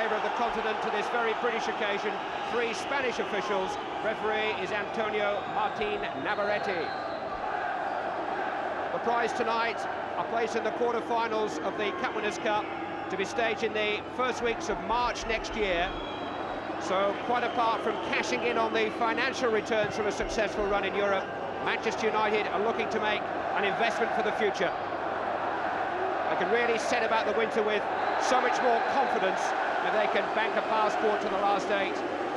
flavour of the continent to this very British occasion. 3 Spanish officials. Referee is Antonio Martin Navarrete. The prize tonight, a place in the quarter-finals of the Cup Winners' Cup, to be staged in the first weeks of March next year. So, quite apart from cashing in on the financial returns from a successful run in Europe, Manchester United are looking to make an investment for the future. They can really set about the winter with so much more confidence if they can bank a passport to the last 8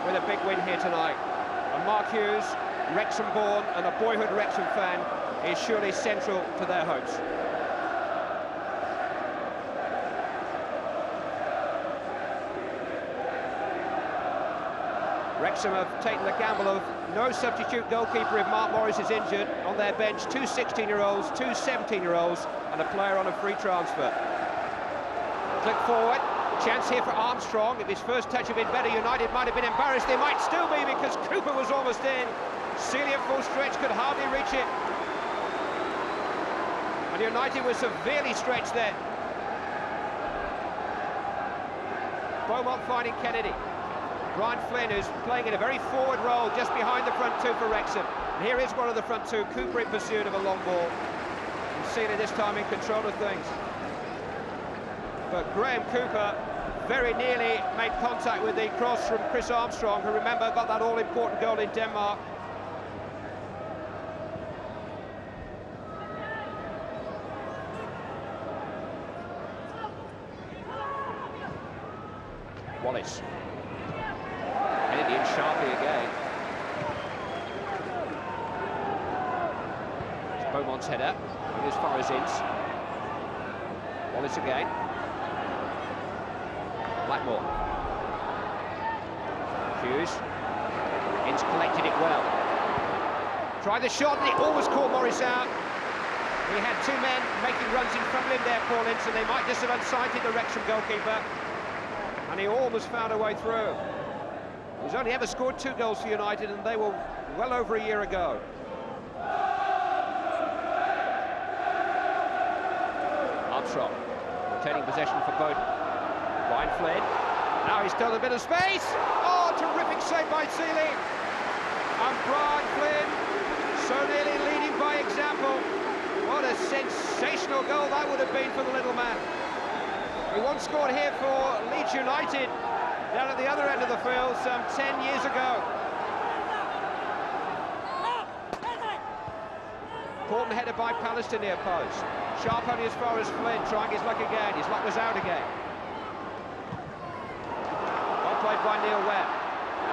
with a big win here tonight. And Mark Hughes, Wrexham born and a boyhood Wrexham fan, is surely central to their hopes. Wrexham have taken the gamble of no substitute goalkeeper if Mark Morris is injured. On their bench, 2 16-year-olds, 2 17-year-olds, and a player on a free transfer. Click forward, chance here for Armstrong. If his first touch had been better, United might have been embarrassed. They might still be, because Cooper was almost in. Sealy at full stretch could hardly reach it. And United was severely stretched there. Beaumont finding Kennedy. Brian Flynn, who's playing in a very forward role just behind the front 2 for Wrexham. And here is one of the front 2, Cooper in pursuit of a long ball. And Sealy this time in control of things. But Graham Cooper very nearly made contact with the cross from Chris Armstrong, who, remember, got that all-important goal in Denmark. Wallace. Kennedy in sharply again. It's Beaumont's header, as far as Ince. Wallace again. Blackmore. Hughes. Ince collected it well. Tried the shot and it almost caught Morris out. He had 2 men making runs in front of him there, Paul Ince, and they might just have unsighted the Wrexham goalkeeper. And he almost found a way through. He's only ever scored 2 goals for United, and they were well over a year ago. Armstrong retaining possession for Bowden. Brian Flynn. Now he's still a bit of space. Oh, terrific save by Sealy. And Brian Flynn so nearly leading by example. What a sensational goal that would have been for the little man. He once scored here for Leeds United down at the other end of the field some 10 years ago. Important header by Pallister near post. Sharp only as far as Flynn, trying his luck again. His luck was out again. Well played by Neil Webb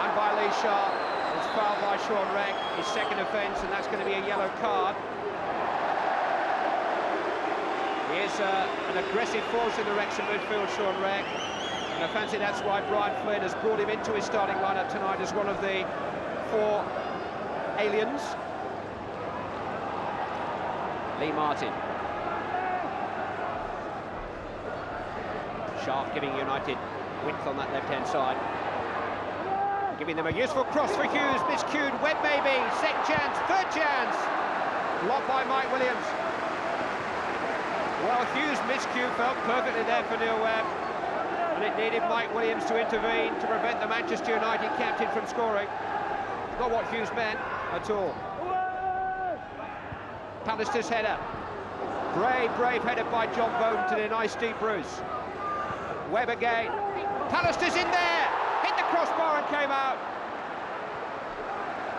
and by Lee Sharp. It's fouled by Sean Wreck, his second offence, and that's going to be a yellow card. He is an aggressive force in the Wrexham midfield, Sean Wreck. And I fancy that's why Brian Flynn has brought him into his starting lineup tonight as one of the 4 aliens. Lee Martin. Sharp giving United width on that left-hand side. Giving them a useful cross for Hughes, miscued, Webb maybe, second chance, third chance. Blocked by Mike Williams. Well, Hughes' miscue felt perfectly there for Neil Webb. And it needed Mike Williams to intervene to prevent the Manchester United captain from scoring. Not what Hughes meant at all. Pallister's header. Brave header by John Bowden to deny Steve Bruce. Webb again. Pallister's in there! Hit the crossbar and came out.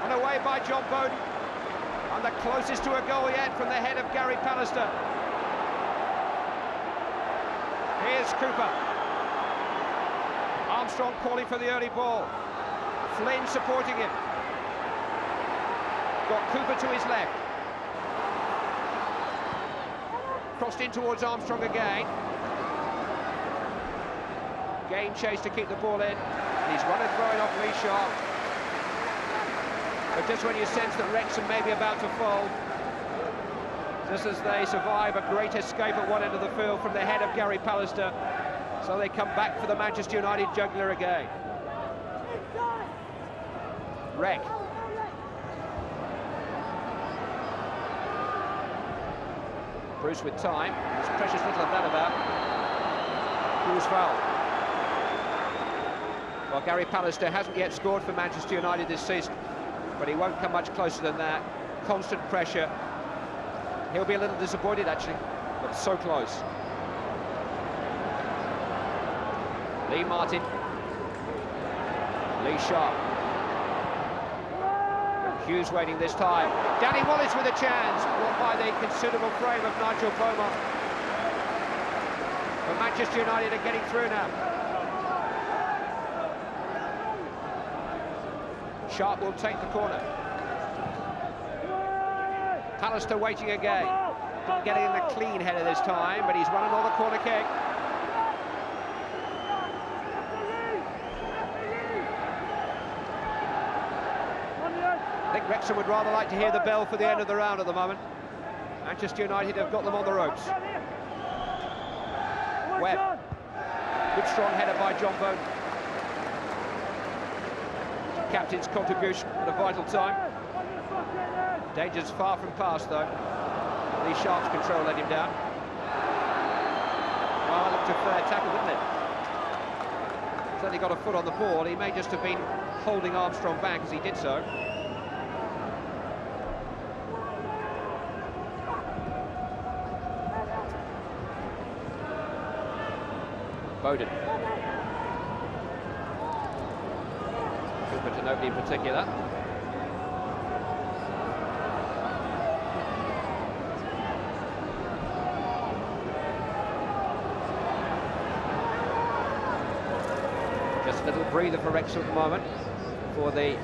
And away by John Bowden. And the closest to a goal yet from the head of Gary Pallister. Here's Cooper. Armstrong calling for the early ball. Flynn supporting him. Got Cooper to his left. Crossed in towards Armstrong again. Game chase to keep the ball in. And he's run and throwing off Lee Sharp. But just when you sense that Wrexham may be about to fold, just as they survive a great escape at one end of the field from the head of Gary Pallister, so they come back for the Manchester United jugular again. Wreck. Bruce with time. There's precious little of that about. Hughes foul. Well, Gary Pallister hasn't yet scored for Manchester United this season, but he won't come much closer than that. Constant pressure. He'll be a little disappointed, actually, but it's so close. Lee Martin. Lee Sharp. Hughes waiting this time. Danny Wallace with a chance, won by the considerable frame of Nigel Beaumont. But Manchester United are getting through now. Sharp will take the corner. Pallister waiting again. Not getting in the clean header this time, but he's won another corner kick. I think Wrexham would rather like to hear the bell for the end of the round at the moment. Manchester United have got them on the ropes. Webb. Good strong header by John Bowden. Captain's contribution at a vital time. Danger's far from past, though. Lee Sharp's control let him down. Well, that looked a fair tackle, didn't it? Certainly got a foot on the ball. He may just have been holding Armstrong back as he did so. Bowden. Cooper to nobody in particular. Just a little breather for Wrexham at the moment before the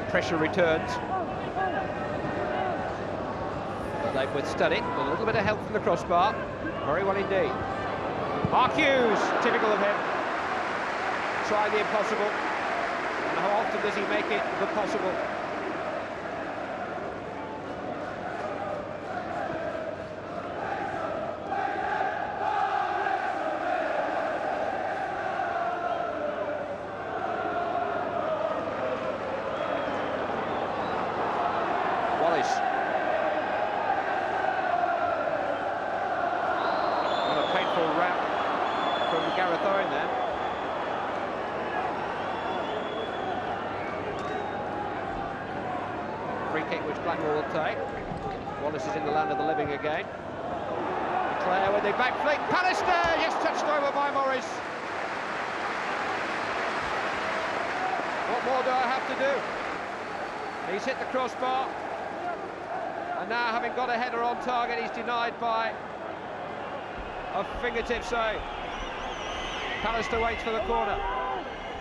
pressure returns. But they've withstood it. A little bit of help from the crossbar. Very well indeed. Mark Hughes, typical of him. Try the impossible. And how often does he make it the possible? Wallace. What a painful wrap from Gareth Owen there. Free kick which Blackmore will take. Wallace is in the land of the living again. Clare with the back flick. Pallister, yes, touched over by Morris. What more do I have to do? He's hit the crossbar. And now, having got a header on target, he's denied by a fingertip save. Pallister waits for the corner.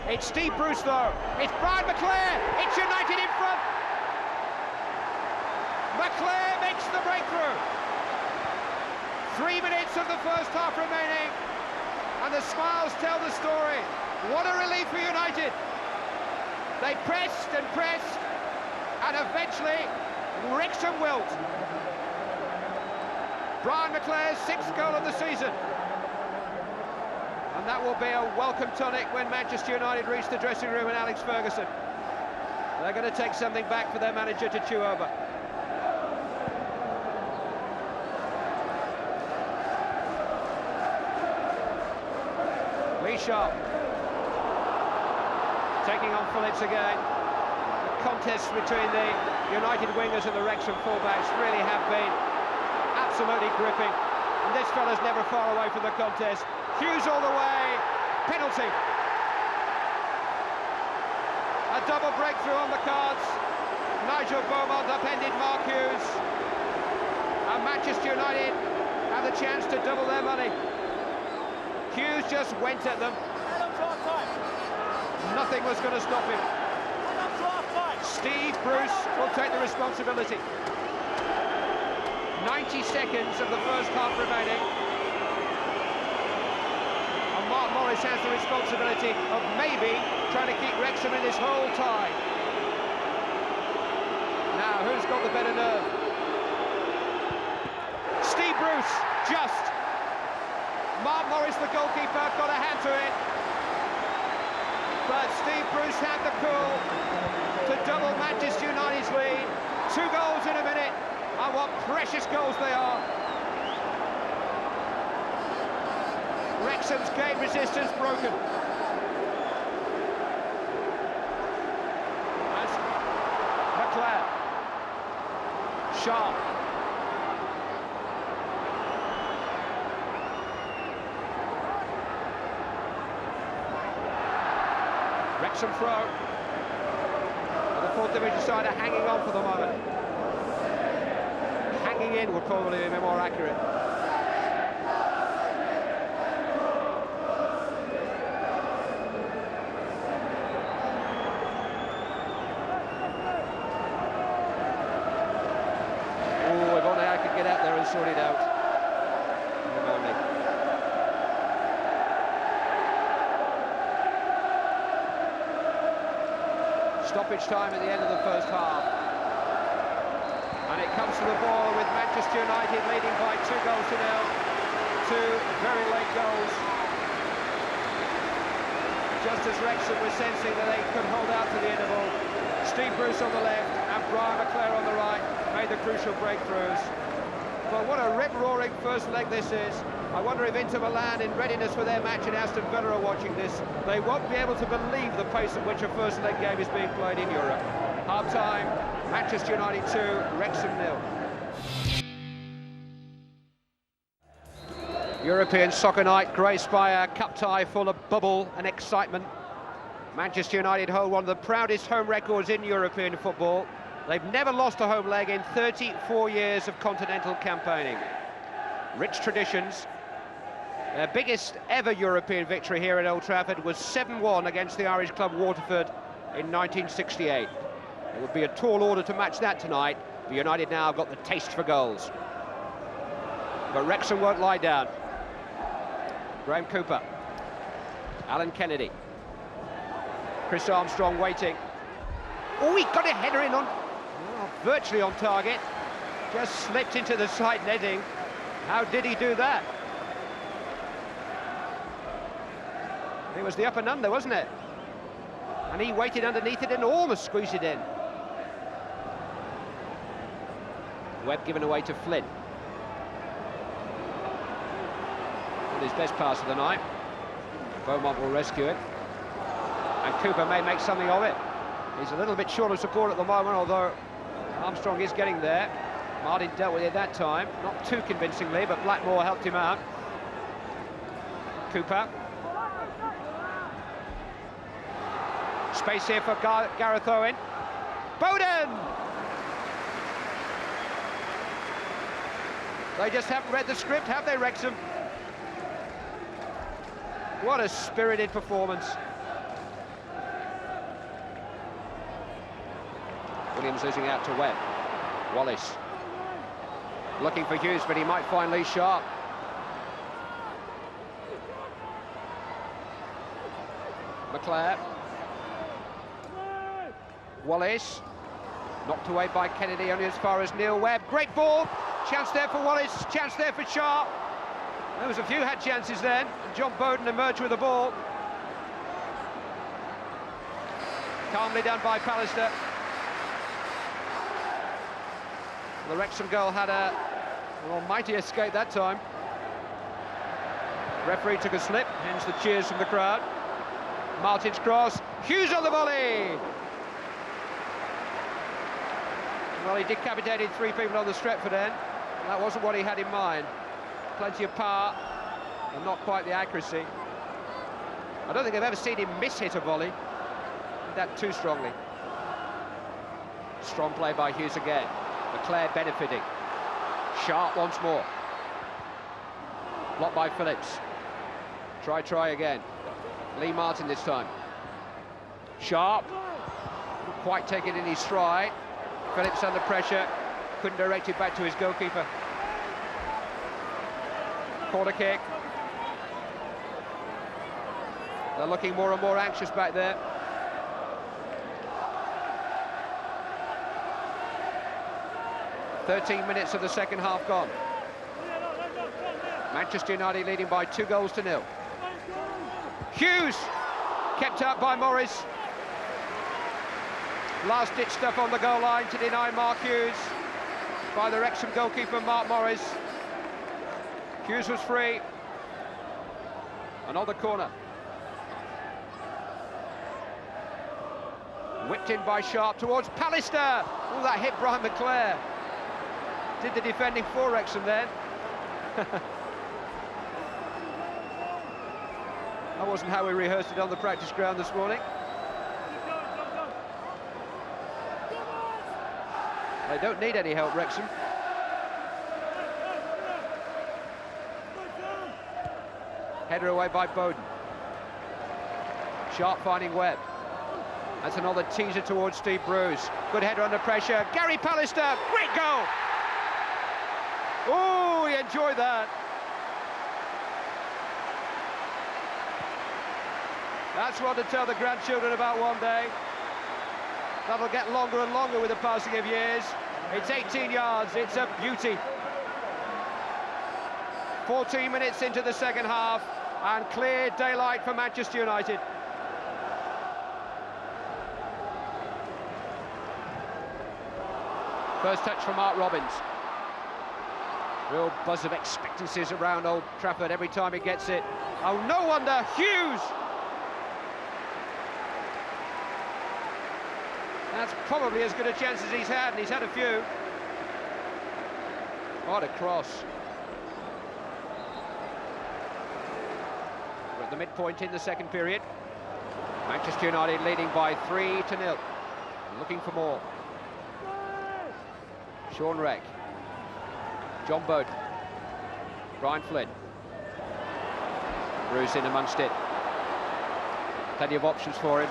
It's Steve Bruce, though. It's Brian McClare. It's United in front. McClare makes the breakthrough. 3 minutes of the first half remaining, and the smiles tell the story. What a relief for United. They pressed and pressed, and eventually Wrexham wilt. Brian McClare's 6th goal of the season. And that will be a welcome tonic when Manchester United reach the dressing room and Alex Ferguson. They're going to take something back for their manager to chew over. Lee Sharp taking on Phillips again. The contests between the United wingers and the Wrexham fullbacks really have been absolutely gripping, and this fella's never far away from the contest. Hughes all the way, penalty. A double breakthrough on the cards. Nigel Beaumont upended Mark Hughes, and Manchester United have the chance to double their money. Hughes just went at them. Nothing was going to stop him. Steve Bruce will take the responsibility. 90 seconds of the first half remaining. And Mark Morris has the responsibility of maybe trying to keep Wrexham in this whole tie. Now, who's got the better nerve? Steve Bruce, just. Mark Morris, the goalkeeper, got a hand to it. But Steve Bruce had the cool to double Manchester United's lead. 2 goals in a minute, and what precious goals they are. Wrexham's game resistance broken. Sharp. Wrexham throw. And the fourth division side are hanging on for the moment. Hanging in would probably be more accurate. Oh, if only I could get out there and sort it out. If only. Stoppage time at the end of the first half. And it comes to the ball with Manchester United leading by 2 goals to nil. 2 very late goals. Just as Wrexham was sensing that they could hold out to the interval, Steve Bruce on the left and Brian McClare on the right made the crucial breakthroughs. But what a rip-roaring first leg this is. I wonder if Inter Milan, in readiness for their match in Aston Villa, are watching this. They won't be able to believe the pace at which a first leg game is being played in Europe. Half-time, Manchester United 2, Wrexham 0. European Soccer Night, graced by a cup tie full of bubble and excitement. Manchester United hold one of the proudest home records in European football. They've never lost a home leg in 34 years of continental campaigning. Rich traditions. Their biggest ever European victory here at Old Trafford was 7-1 against the Irish club Waterford in 1968. It would be a tall order to match that tonight, but United now have got the taste for goals. But Wrexham won't lie down. Graham Cooper, Alan Kennedy, Chris Armstrong waiting. Oh, he got a header in on, virtually on target, just slipped into the side netting. How did he do that? It was the up and under, wasn't it? And he waited underneath it and almost squeezed it in. Webb given away to Flynn. His best pass of the night. Beaumont will rescue it. And Cooper may make something of it. He's a little bit short of support at the moment, although Armstrong is getting there. Martin dealt with it that time, not too convincingly, but Blackmore helped him out. Cooper. Space here for Gareth Owen. Bowden! They just haven't read the script, have they, Wrexham? What a spirited performance. Williams losing out to Webb. Wallace. Looking for Hughes, but he might find Lee Sharp. McClare. Wallace. Knocked away by Kennedy only as far as Neil Webb. Great ball. Chance there for Wallace. Chance there for Sharp. There was a few had chances then. John Bowden emerged with the ball. Calmly done by Pallister. The Wrexham goal had an almighty escape that time. The referee took a slip, hence the cheers from the crowd. Martin's cross. Hughes on the volley! Well, he decapitated 3 people on the Stretford end. That wasn't what he had in mind. Plenty of power, and not quite the accuracy. I don't think I've ever seen him miss-hit a volley. Did that too strongly. Strong play by Hughes again. McClare benefiting. Sharp once more. Blocked by Phillips. Try again. Lee Martin this time. Sharp. Couldn't quite take it in his stride. Phillips under pressure. Couldn't direct it back to his goalkeeper. Corner kick. They're looking more and more anxious back there. "13 minutes of the second half gone. Manchester United leading by 2 goals to nil. Hughes kept out by Morris. Last-ditch stuff on the goal line to deny Mark Hughes by the Wrexham goalkeeper Mark Morris. Hughes was free. Another corner. Whipped in by Sharp towards Pallister. Oh, that hit Brian McClare. Did the defending for Wrexham then. That wasn't how we rehearsed it on the practice ground this morning. They don't need any help, Wrexham. Header away by Bowden. Sharp finding Webb. That's another teaser towards Steve Bruce. Good header under pressure. Gary Pallister, great goal! Oh, he enjoyed that. That's what to tell the grandchildren about one day. That'll get longer and longer with the passing of years. It's 18 yards, it's a beauty. 14 minutes into the second half, and clear daylight for Manchester United. First touch from Mark Robbins. Real buzz of expectancies around Old Trafford every time he gets it. Oh, no wonder, Hughes! That's probably as good a chance as he's had, and he's had a few. What a cross. We're at the midpoint in the second period. Manchester United leading by 3-0. Looking for more. Sean Reck. John Bowden. Brian Flynn. Bruce in amongst it. Plenty of options for him.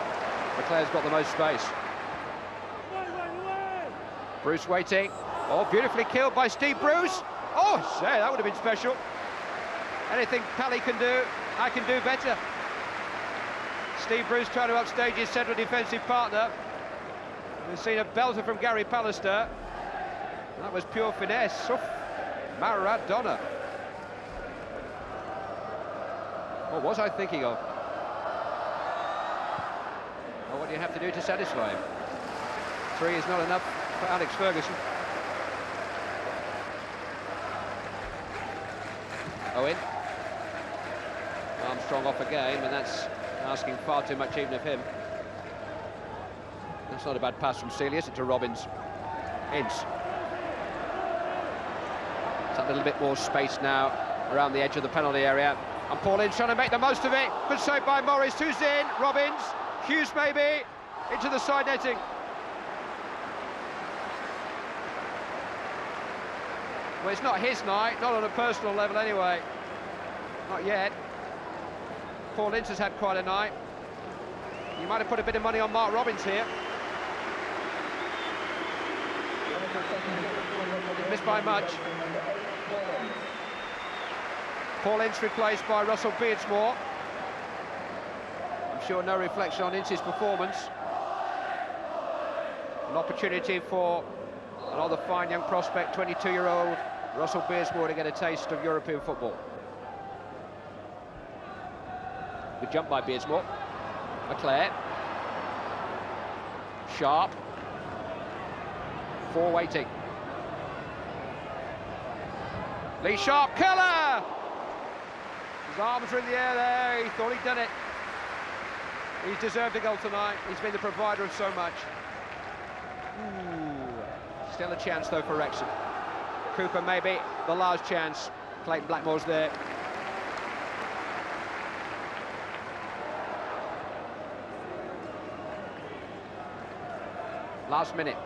Leclerc's got the most space. Bruce waiting. Oh, beautifully killed by Steve Bruce. Oh, say, that would have been special. Anything Pally can do, I can do better. Steve Bruce trying to upstage his central defensive partner. We've seen a belter from Gary Pallister. That was pure finesse. Oof. Maradona. What was I thinking of? Well, what do you have to do to satisfy him? 3 is not enough for Alex Ferguson. Owen. Armstrong off again, and that's asking far too much even of him. That's not a bad pass from Celius into Robbins. Ince. It's a little bit more space now around the edge of the penalty area. And Paul Ince trying to make the most of it. Good save by Morris. Who's in? Robbins. Hughes maybe. Into the side netting. Well, it's not his night, not on a personal level anyway. Not yet. Paul Ince has had quite a night. You might have put a bit of money on Mark Robbins here. Missed by much. Paul Ince replaced by Russell Beardsmore. I'm sure no reflection on Ince's performance. An opportunity for another fine young prospect, 22-year-old Russell Beardsmore, to get a taste of European football. Good jump by Beardsmore. Leclerc. Sharp. 4 waiting. Lee Sharp, Keller! His arms are in the air there, he thought he'd done it. He's deserved a goal tonight, he's been the provider of so much. Ooh. Still a chance though for Wrexham. Cooper maybe, the last chance. Clayton Blackmore's there. Last minute.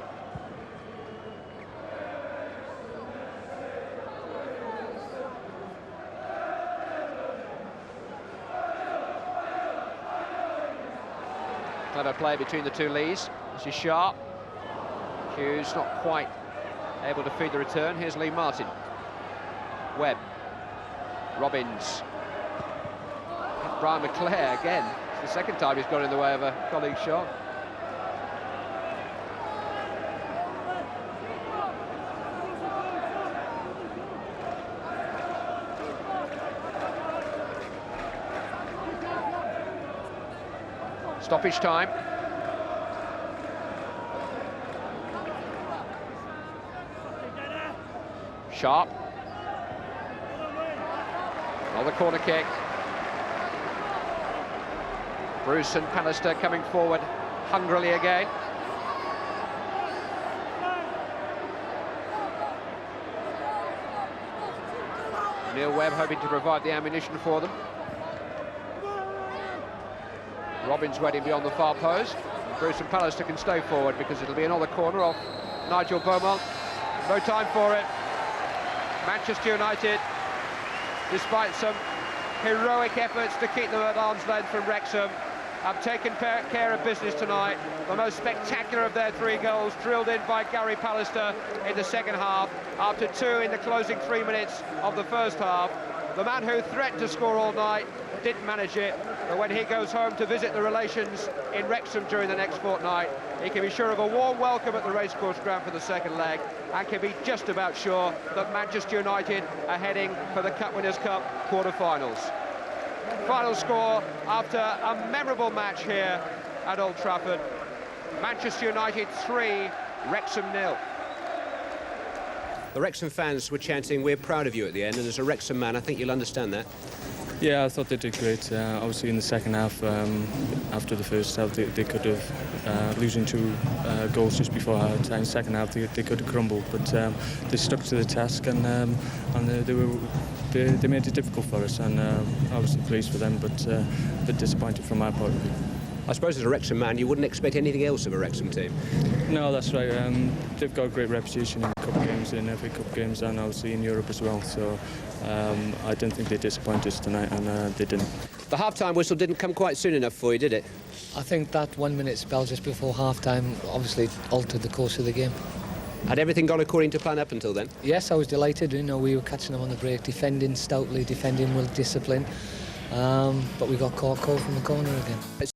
Clever play between the two Lees. This is Sharp. Hughes not quite able to feed the return. Here's Lee Martin. Webb. Robbins. Brian McClare again. It's the second time he's gone in the way of a colleague's shot. Stoppage time. Sharp. Another corner kick. Bruce and Pallister coming forward hungrily again. Neil Webb hoping to provide the ammunition for them. Robbins waiting beyond the far post. Bruce and Pallister can stay forward because it'll be another corner off Nigel Beaumont. No time for it. Manchester United, despite some heroic efforts to keep them at arm's length from Wrexham, have taken care of business tonight. The most spectacular of their 3 goals drilled in by Gary Pallister in the second half, after 2 in the closing 3 minutes of the first half. The man who threatened to score all night didn't manage it, but when he goes home to visit the relations in Wrexham during the next fortnight, he can be sure of a warm welcome at the racecourse ground for the second leg, and can be just about sure that Manchester United are heading for the Cup Winners' Cup quarter-finals. Final score after a memorable match here at Old Trafford: Manchester United 3, Wrexham 0. The Wrexham fans were chanting, "We're proud of you" at the end, and as a Wrexham man, I think you'll understand that. Yeah, I thought they did great. Obviously, in the second half, after the first half, they could have, losing 2 goals just before half-time. Second half, they could have crumbled, but they stuck to the task, and they made it difficult for us, and I wasn't pleased for them, but a bit disappointed from my point of view. I suppose as a Wrexham man, you wouldn't expect anything else of a Wrexham team. No, that's right. They've got a great reputation in Cup games, in FA Cup games, and obviously in Europe as well. So I didn't think they disappointed us tonight, and they didn't. The half-time whistle didn't come quite soon enough for you, did it? I think that 1-minute spell just before half-time obviously altered the course of the game. Had everything gone according to plan up until then? Yes, I was delighted. You know, we were catching them on the break, defending stoutly, defending with discipline. But we got caught cold from the corner again.